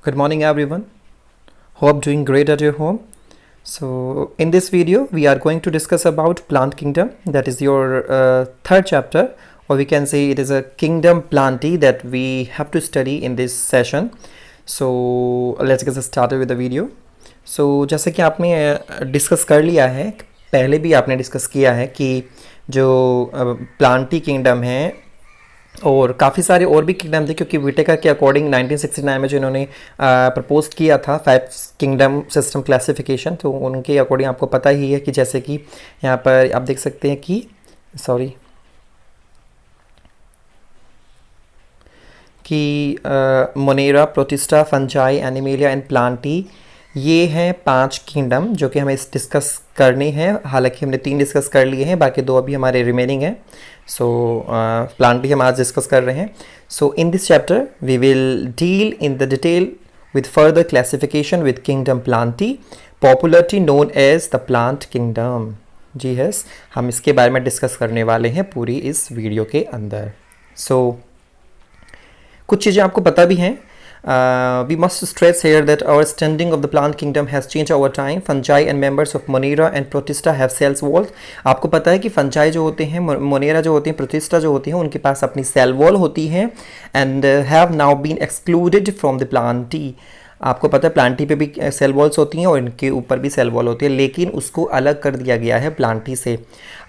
Good morning everyone. Hope doing great at your home. So in this video we are going to discuss about plant kingdom, that is your third chapter, or we can say it is a kingdom plantae that we have to study in this session. So let's get started with the video. So जैसे कि आपने discuss कर लिया है, पहले भी आपने discuss किया है कि जो प्लांटी किंगडम है और काफ़ी सारे और भी किंगडम थे, क्योंकि विटेकर के अकॉर्डिंग 1969 में जो इन्होंने प्रपोज किया था 5 किंगडम सिस्टम क्लासिफिकेशन, तो उनके अकॉर्डिंग आपको पता ही है कि जैसे कि यहाँ पर आप देख सकते हैं कि Monera, protista, fungi, animalia and Plantae, ये हैं 5 किंगडम जो कि हमें डिस्कस करनी है। हालांकि हमने 3 डिस्कस कर लिए हैं, बाकी 2 अभी हमारे रिमेनिंग हैं। सो प्लांटी हम आज डिस्कस कर रहे हैं। So in this chapter we will deal in the detail with further classification with kingdom plantae, popularly known as the plant kingdom। जी यस, हम इसके बारे में डिस्कस करने वाले हैं पूरी इस वीडियो के अंदर। कुछ चीज़ें आपको पता भी हैं। We must stress here that our understanding of the plant kingdom has changed over time. Fungi and members of Monera and Protista have cells walls। आपको पता है कि fungi जो होते हैं, Monera जो होते हैं, Protista जो होती हैं, उनके पास अपनी cell wall होती है and have now been excluded from the plantae। आपको पता है प्लांटी पे भी सेल वॉल्स होती हैं और इनके ऊपर भी सेल वॉल होती है, लेकिन उसको अलग कर दिया गया है प्लांटी से।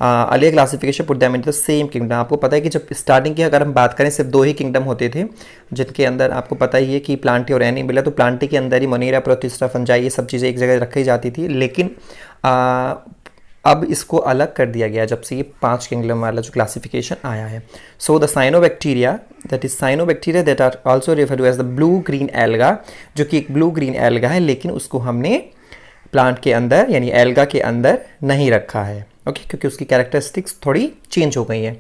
Earlier classification put them in the same kingdom. आपको पता है कि जब स्टार्टिंग की अगर हम बात करें, सिर्फ 2 ही किंगडम होते थे, जिनके अंदर आपको पता ही है कि प्लांटी और एनिमेलिया। तो प्लांटी के अंदर ही मोनेरा, प्रोटिस्टा, फंजाई, ये सब चीज़ें एक जगह रखी जाती थी, लेकिन अब इसको अलग कर दिया गया जब से ये 5 किंगडम वाला जो क्लासिफिकेशन आया है। So the cyanobacteria, that is cyanobacteria that are also referred to as the blue green alga, जो कि एक ब्लू ग्रीन एल्गा है, लेकिन उसको हमने प्लांट के अंदर यानी एल्गा के अंदर नहीं रखा है, ओके, क्योंकि उसकी कैरेक्टरिस्टिक्स थोड़ी चेंज हो गई है।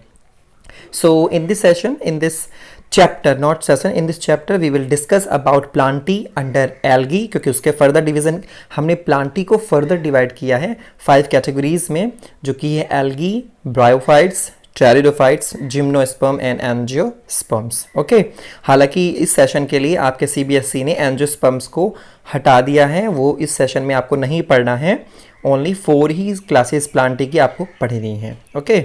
So in this session, in this chapter, not session, in this chapter we will discuss about plantae under algae, क्योंकि उसके फर्दर डिवीजन हमने प्लांटी को फर्दर डिवाइड किया है 5 कैटेगरीज में, जो कि है algae, bryophytes, pteridophytes, gymnosperm and angiosperms. Okay, हालांकि इस सेशन के लिए आपके सीबीएसई ने एंजियोस्पर्म्स को हटा दिया है, वो इस सेशन में आपको नहीं पढ़ना है। ओनली 4 ही क्लासेस प्लांटी की आपको पढ़नी है। Okay,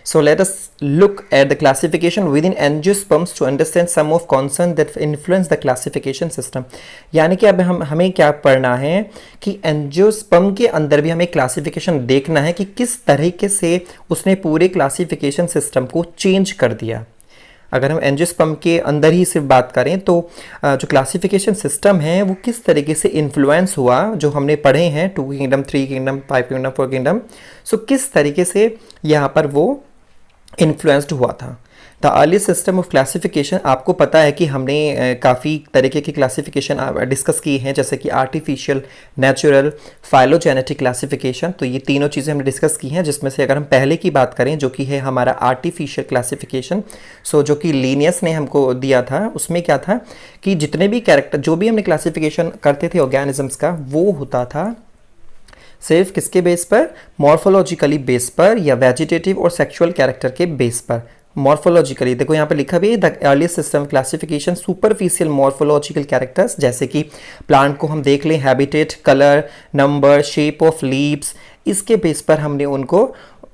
so let us look at the classification within angiosperms to understand some of concern that influence the classification system। यानी कि अब हमें क्या पढ़ना है कि एंजियोस्पर्म के अंदर भी हमें क्लासिफिकेशन देखना है कि किस तरीके से उसने पूरे क्लासिफिकेशन सिस्टम को चेंज कर दिया। अगर हम एंजियोस्पर्म के अंदर ही सिर्फ बात करें तो जो क्लासिफिकेशन सिस्टम है वो किस तरीके से इन्फ्लुएंस हुआ, जो हमने पढ़े हैं 2 किंगडम, 3 किंगडम, 5 किंगडम, 4 किंगडम, सो किस तरीके से यहाँ पर वो इन्फ्लुएंस्ड हुआ था। The early system of classification, आपको पता है कि हमने काफ़ी तरीके की क्लासिफिकेशन डिस्कस की हैं, जैसे कि आर्टिफिशियल, नेचुरल, फाइलोजेनेटिक क्लासिफिकेशन। तो ये तीनों चीज़ें हमने डिस्कस की हैं, जिसमें से अगर हम पहले की बात करें जो कि है हमारा आर्टिफिशियल क्लासिफिकेशन, सो जो कि लीनियस ने हमको दिया था, उसमें क्या था कि जितने भी कैरेक्टर, जो भी हमने क्लासिफिकेशन करते थे ऑर्गेनिजम्स का, वो होता था सिर्फ किसके बेस पर, मॉर्फोलॉजिकली बेस पर या वेजिटेटिव और सेक्सुअल कैरेक्टर के बेस पर। मॉर्फोलॉजिकली देखो यहाँ पे लिखा भी है, the early system classification superficial morphological characters, जैसे कि प्लांट को हम देख लें, habitat, colour, number, shape of leaves, इसके बेस पर हमने उनको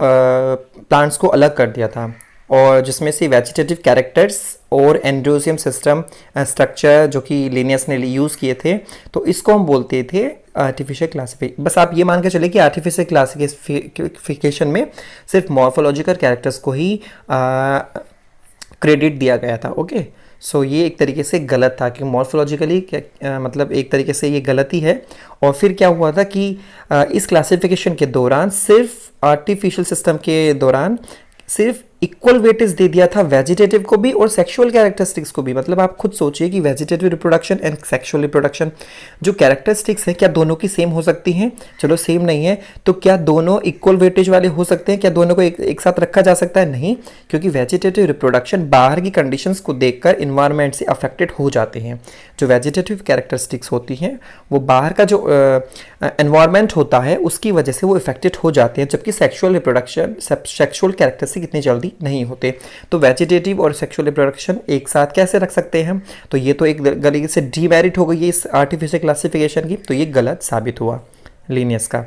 प्लांट्स को अलग कर दिया था। और जिसमें से वेजिटेटिव कैरेक्टर्स और एंड्रोजियम सिस्टम स्ट्रक्चर जो कि लिनियस ने यूज़ किए थे, तो इसको हम बोलते थे आर्टिफिशियल क्लासिफिकेशन। बस आप ये मान के चले कि आर्टिफिशियल क्लासिफिकेशन में सिर्फ मॉर्फोलॉजिकल कैरेक्टर्स को ही क्रेडिट दिया गया था। ओके, सो ये एक तरीके से गलत था कि मॉर्फोलॉजिकली मतलब एक तरीके से ये गलती है। और फिर क्या हुआ था कि इस क्लासिफिकेशन के दौरान, सिर्फ आर्टिफिशियल सिस्टम के दौरान सिर्फ इक्वल वेटेज दे दिया था वेजिटेटिव को भी और सेक्सुअल कैरेक्टरिस्टिक्स को भी। मतलब आप खुद सोचिए कि vegetative reproduction and sexual reproduction जो कैरेक्टरिस्टिक्स हैं, क्या दोनों की सेम हो सकती हैं? चलो सेम नहीं है तो क्या दोनों इक्वल वेटेज वाले हो सकते हैं? क्या दोनों को एक साथ रखा जा सकता है? नहीं, क्योंकि वेजिटेटिव रिप्रोडक्शन बाहर की कंडीशंस को देखकर इन्वायरमेंट से अफेक्टेड हो जाते हैं। जो वेजिटेटिव कैरेक्टरिस्टिक्स होती हैं वो बाहर का जो एनवायरमेंट होता है उसकी वजह से वो इफेक्टेड हो जाते हैं, जबकि सेक्सुअल रिप्रोडक्शन, सेक्सुअल कैरेक्टरिस्टिक इतनी जल्दी नहीं होते। तो वेजिटेटिव और सेक्सुअल रिप्रोडक्शन एक साथ कैसे रख सकते हैं? तो ये तो एक गलती से डीमेरिट हो गई है इस आर्टिफिशियल क्लासिफिकेशन की, तो ये गलत साबित हुआ लिनियस का।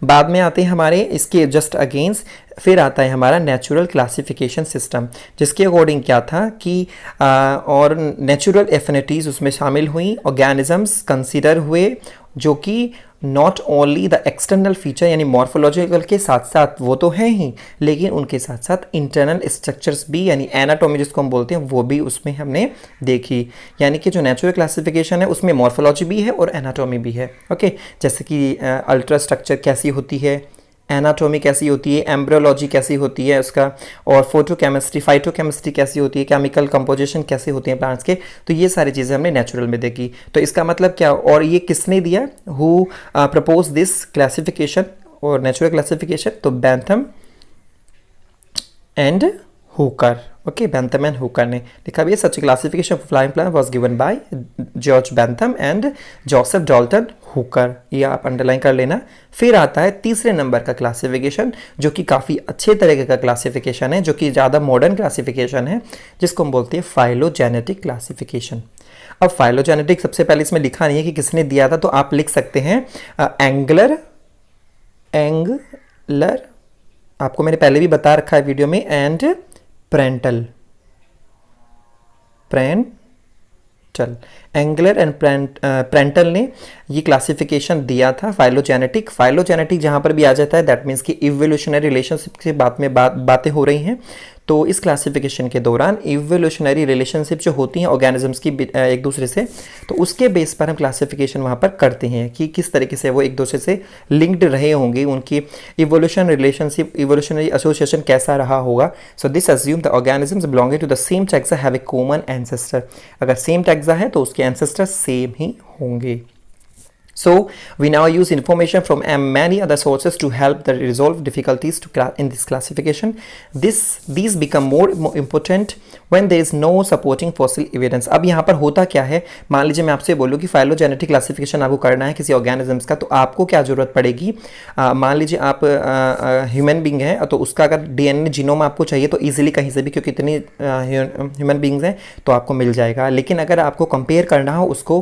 बाद में आते हैं हमारे इसके जस्ट अगेंस्ट, फिर आता है हमारा नेचुरल क्लासिफिकेशन सिस्टम, जिसके अकॉर्डिंग क्या था कि और नेचुरल एफिनिटीज़ उसमें शामिल हुई, ऑर्गेनिजम्स कंसीडर हुए जो कि not only the external feature यानी मॉर्फोलॉजिकल के साथ साथ वो तो हैं ही, लेकिन उनके साथ साथ इंटरनल स्ट्रक्चर्स भी यानी एनाटॉमी जिसको हम बोलते हैं वो भी उसमें हमने देखी। यानी कि जो नेचुरल क्लासिफिकेशन है उसमें मॉर्फोलॉजी भी है और एनाटॉमी भी है। ओके, जैसे कि अल्ट्रा स्ट्रक्चर कैसी होती है, एनाटॉमी कैसी होती है, एम्ब्रियोलॉजी कैसी होती है उसका, और फोटोकेमिस्ट्री फाइटोकेमिस्ट्री कैसी होती है, केमिकल कंपोजिशन कैसे होती है प्लांट्स के, तो ये सारी चीज़ें हमने नेचुरल में देखी। तो इसका मतलब क्या, और ये किसने दिया, हु प्रपोज दिस क्लासिफिकेशन और नेचुरल क्लासिफिकेशन? तो Bentham and Hooker. Okay, Bentham and Hooker ने लिखा भी है। Such classification of flying plant was given by George Bentham and Joseph Dalton Hooker, ये आप अंडरलाइन कर लेना। फिर आता है तीसरे नंबर का क्लासिफिकेशन, जो कि काफ़ी अच्छे तरीके का क्लासिफिकेशन है, जो कि ज़्यादा मॉडर्न क्लासिफिकेशन है, जिसको हम बोलते हैं फाइलोजेनेटिक क्लासिफिकेशन। अब फाइलोजेनेटिक सबसे पहले इसमें लिखा नहीं है कि किसने दिया था, तो आप लिख सकते हैं एंगलर, आपको मैंने पहले भी बता रखा है वीडियो में, and Prantl, angler and Prantl ने ये क्लासिफिकेशन दिया था फाइलोजेनेटिक। फाइलोजेनेटिक जहाँ पर भी आ जाता है दैट मीन्स कि इवोल्यूशनरी रिलेशनशिप के बातें हो रही हैं। तो इस क्लासिफिकेशन के दौरान इवोल्यूशनरी रिलेशनशिप जो होती हैं ऑर्गेनिजम्स की एक दूसरे से, तो उसके बेस पर हम क्लासिफिकेशन वहाँ पर करते हैं कि किस तरीके से वो एक दूसरे से लिंक्ड रहे होंगे, उनकी इवोल्यूशन रिलेशनशिप, इवोल्यूशनरी एसोसिएशन कैसा रहा होगा। So this assume the organisms belonging to the same taxa have a common ancestor. अगर सेम टैक्सा है तो उसके एंसेस्टर सेम ही होंगे। So we now use information from many other sources to help the resolve difficulties in this classification. These become more important when there is no supporting fossil evidence. अब यहाँ पर होता क्या है, मान लीजिए मैं आपसे बोलूँ कि फाइलोजेनेटिक क्लासिफिकेशन आपको करना है किसी ऑर्गेनिजम्स का, तो आपको क्या ज़रूरत पड़ेगी, मान लीजिए आप ह्यूमन बींग है, तो उसका अगर डीएनए जीनोम आपको चाहिए तो ईजिली कहीं से भी, क्योंकि इतनी ह्यूमन बींग्स हैं, तो आपको मिल जाएगा। लेकिन अगर आपको कंपेयर करना हो उसको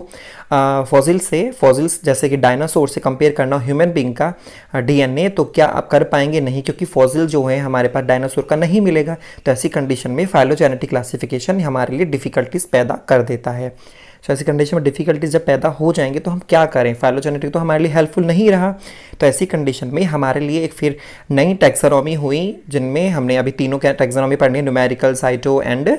फॉसिल्स जैसे कि डायनासोर से कंपेयर करना ह्यूमन बीइंग का डीएनए, तो क्या आप कर पाएंगे? नहीं, क्योंकि फॉसिल जो है हमारे पास डायनासोर का नहीं मिलेगा। तो ऐसी कंडीशन में फाइलोजेनेटिक क्लासिफिकेशन हमारे लिए डिफिकल्टीज पैदा कर देता है। तो ऐसी कंडीशन में डिफिकल्टीज जब पैदा हो जाएंगे तो हम क्या करें, फाइलोजेनेटिक तो हमारे लिए हेल्पफुल नहीं रहा। तो ऐसी कंडीशन में हमारे लिए एक फिर नई टैक्सोनॉमी हुई, जिनमें हमने अभी तीनों क्या टैक्सोनॉमी पढ़नी है, न्यूमेरिकल, साइटो एंड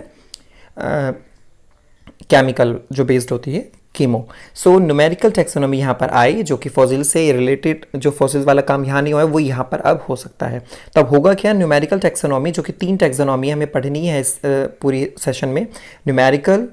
केमिकल, जो बेस्ड होती है कीमो। सो न्यूमेरिकल टैक्सोनॉमी यहाँ पर आई, जो कि फॉसिल से रिलेटेड, जो फॉसिल्स वाला काम यहाँ नहीं हुआ है वो यहाँ पर अब हो सकता है। तब होगा क्या, न्यूमेरिकल टैक्सोनॉमी, जो कि 3 टैक्सोनॉमी हमें पढ़नी है इस पूरी सेशन में। न्यूमेरिकल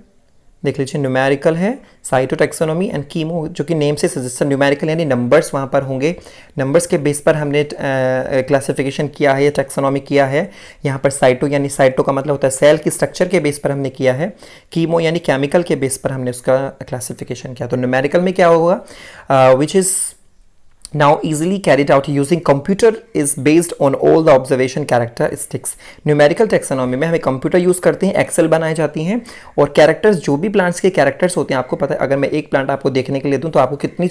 देख लीजिए, न्यूमेरिकल है, साइटो टैक्सोनॉमी एंड कीमो, जो कि नेम से सजेशन, न्यूमेरिकल यानी नंबर्स वहाँ पर होंगे, नंबर्स के बेस पर हमने क्लासिफिकेशन किया है या टैक्सोनॉमी किया है। यहाँ पर साइटो यानी साइटो का मतलब होता है सेल की स्ट्रक्चर के बेस पर हमने किया है, कीमो यानी केमिकल के बेस पर हमने उसका क्लासिफिकेशन किया। तो न्यूमेरिकल में क्या होगा, which is now easily carried out using computer is based on all the observation characteristics. Numerical taxonomy में हमें कंप्यूटर यूज़ करते हैं, एक्सेल बनाई जाती हैं, और कैरेक्टर्स जो भी प्लांट्स के कैरेक्टर्स होते हैं, आपको पता है अगर मैं एक प्लांट आपको देखने के लिए दूं तो आपको कितनी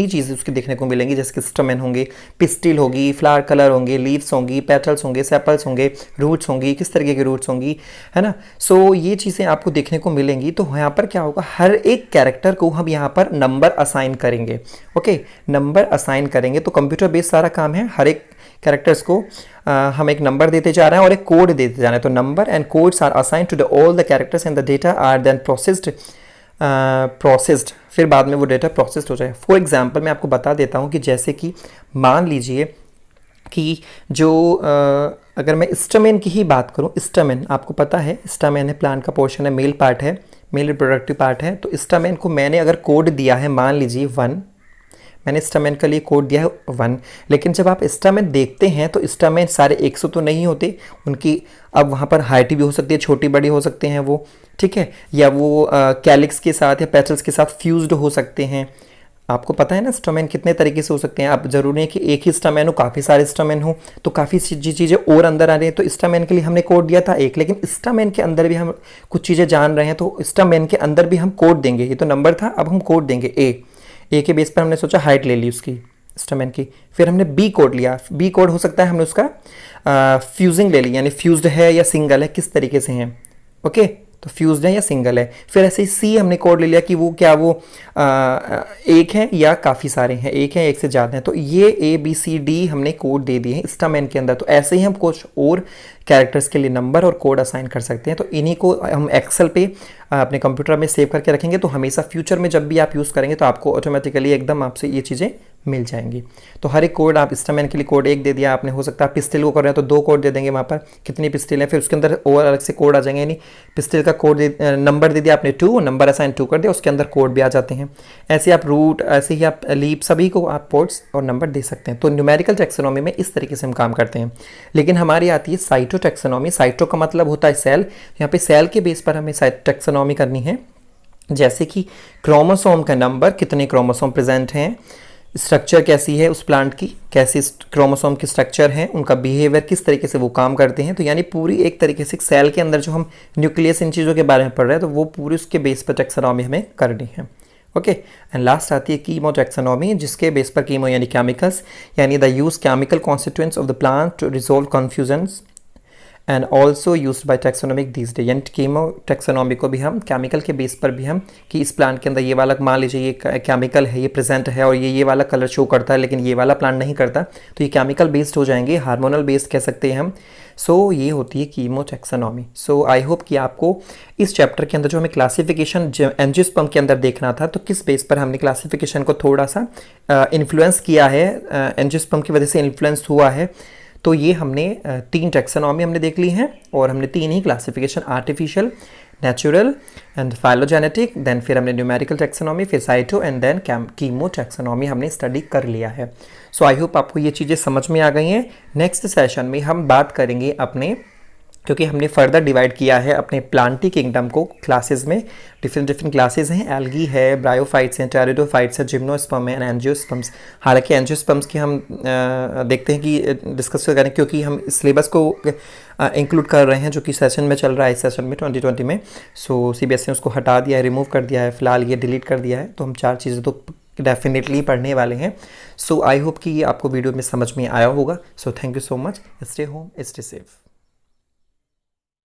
चीज़ें उसकी देखने को मिलेंगी, जैसे कि स्टमेन होंगे, पिस्टिल होगी, फ्लावर कलर होंगे, लीव्स होंगी, पेटल्स होंगे, सेपल्स होंगे, रूट्स होंगी, किस तरीके के रूट्स होंगी, है ना। सो ये चीज़ें आपको देखने को मिलेंगी। तो यहाँ पर क्या होगा, हर एक कैरेक्टर को हम यहाँ पर नंबर असाइन करेंगे। ओके, नंबर असाइन करेंगे, तो कंप्यूटर बेस्ड सारा काम है। हर एक कैरेक्टर्स को हम एक नंबर देते जा रहे हैं और एक कोड देते जा रहे हैं। तो number and codes are assigned to the all the characters and the data are then processed, फिर बाद में वो डेटा प्रोसेस्ड हो जाए। फॉर एग्जांपल मैं आपको बता देता हूँ कि जैसे कि मान लीजिए कि जो अगर मैं स्टमेन की ही बात करूँ, स्टमेन आपको पता है, स्टमेन है प्लांट का पोर्शन है, मेल पार्ट है, मेल रिप्रोडक्टिव पार्ट है। तो स्टमेन को मैंने अगर कोड दिया है, मान लीजिए 1, मैंने स्टमेन के लिए कोड दिया है 1, लेकिन जब आप स्टमेन देखते हैं तो स्टमेन सारे 100 तो नहीं होते, उनकी अब वहाँ पर हाइट भी हो सकती है, छोटी बड़ी हो सकते हैं वो, ठीक है, या वो कैलिक्स के साथ या पेटल्स के साथ फ्यूज्ड हो सकते हैं, आपको पता है ना स्टमेन कितने तरीके से हो सकते हैं। आप जरूरी है कि एक ही स्टमेन हो, काफ़ी सारे स्टमेन हो, तो काफ़ी चीज़ें और अंदर आ रही हैं। तो स्टमेन के लिए हमने कोड दिया था एक, लेकिन स्टमेन के अंदर भी हम कुछ चीज़ें जान रहे हैं, तो स्टमेन के अंदर भी हम कोड देंगे। ये तो नंबर था, अब हम कोड देंगे ए के बेस पर हमने सोचा हाइट ले ली उसकी स्टमेन की। फिर हमने बी कोड लिया, बी कोड हो सकता है हमने उसका फ्यूजिंग ले ली, यानी फ्यूज्ड है या सिंगल है, किस तरीके से हैं। ओके, तो फ्यूज्ड है या सिंगल है। फिर ऐसे ही सी हमने कोड ले लिया कि वो क्या वो एक है या काफ़ी सारे हैं, एक है एक से ज़्यादा हैं। तो ये ए बी सी डी हमने कोड दे दिए हैं स्टमेन के अंदर। तो ऐसे ही हम कुछ और कैरेक्टर्स के लिए नंबर और कोड असाइन कर सकते हैं। तो इन्हीं को हम एक्सेल पे अपने कंप्यूटर में सेव करके रखेंगे, तो हमेशा फ्यूचर में जब भी आप यूज़ करेंगे तो आपको ऑटोमेटिकली एकदम आपसे ये चीज़ें मिल जाएंगी। तो हर एक कोड, आप स्टमेन के लिए कोड एक दे दिया आपने, हो सकता है पिस्टल को कर रहे हैं तो 2 कोड दे देंगे वहाँ पर, कितनी पिस्टल है, फिर उसके अंदर और अलग से कोड आ जाएंगे। यानी पिस्टल का कोड नंबर दे दिया आपने 2, नंबर असाइन 2 कर दिया, उसके अंदर कोड भी आ जाते हैं। ऐसे आप रूट, ऐसे ही आप लीप, सभी को आप पोर्ट्स और नंबर दे सकते हैं। तो न्यूमेरिकल टैक्सोनॉमी में इस तरीके से हम काम करते हैं। लेकिन हमारी आती है साइटो टैक्सोनॉमी। साइटो का मतलब होता है सेल, यहाँ पे सेल के बेस पर हमें टैक्सोनॉमी करनी है। जैसे कि क्रोमोसोम का नंबर, कितने क्रोमोसोम प्रेजेंट हैं, स्ट्रक्चर कैसी है उस प्लांट की, कैसी क्रोमोसोम की स्ट्रक्चर है, उनका बिहेवियर किस तरीके से वो काम करते हैं। तो यानी पूरी एक तरीके से सेल के अंदर जो हम न्यूक्लियस इन चीज़ों के बारे में पढ़ रहे हैं, तो वो पूरी उसके बेस पर टैक्सोनॉमी हमें करनी है। ओके, एंड लास्ट आती है कीमो टैक्सोनॉमी, जिसके बेस पर कीमो यानी केमिकल्स, यानी the use chemical constituents of the plant to resolve confusions and also used by taxonomic this day. यानी कीमो टैक्सोनॉमी को भी हम केमिकल के बेस पर भी हम, कि इस प्लांट के अंदर ये वाला, मान लीजिए ये केमिकल है, ये प्रेजेंट है और ये वाला कलर शो करता है, लेकिन ये वाला प्लांट नहीं करता, तो ये केमिकल बेस्ड हो जाएंगे, हार्मोनल बेस्ड कह सकते हैं हम। सो ये होती है chemo taxonomy. So I hope कि आपको इस चैप्टर के अंदर जो हमें क्लासिफिकेशन एंजियोस्पर्म के अंदर देखना था, तो किस बेस पर हमने क्लासिफिकेशन को थोड़ा सा इन्फ्लुएंस किया है, एंजियोस्पर्म की वजह से इन्फ्लुएंस हुआ है। तो ये हमने 3 टैक्सोनॉमी हमने देख ली हैं, और हमने 3 ही classification, artificial, natural and phylogenetic, then फिर हमने न्यूमेरिकल टैक्सोनॉमी, फिर cyto and then chemo taxonomy हमने स्टडी कर लिया है। सो आई होप आपको ये चीज़ें समझ में आ गई हैं। नेक्स्ट सेशन में हम बात करेंगे अपने, क्योंकि हमने फर्दर डिवाइड किया है अपने प्लांटी किंगडम को क्लासेस में, डिफरेंट क्लासेस हैं, एल्गी है, ब्रायोफाइट्स हैं, टेरिडोफाइट्स है, जिम्नोस्पर्म है एंड एंजियोस्पर्म्स। हालांकि एंजियोस्पर्म्स की हम देखते हैं कि डिस्कस करें, क्योंकि हम सिलेबस को इंक्लूड कर रहे हैं, जो कि सेशन में चल रहा है, इस सेशन में 2020 में। सो सीबीएसई ने उसको हटा दिया है, रिमूव कर दिया है, फिलहाल ये डिलीट कर दिया है। तो हम 4 चीज़ें तो डेफिनेटली पढ़ने वाले हैं। सो आई होप कि ये आपको वीडियो में समझ में आया होगा। So thank you so much, stay home, stay safe.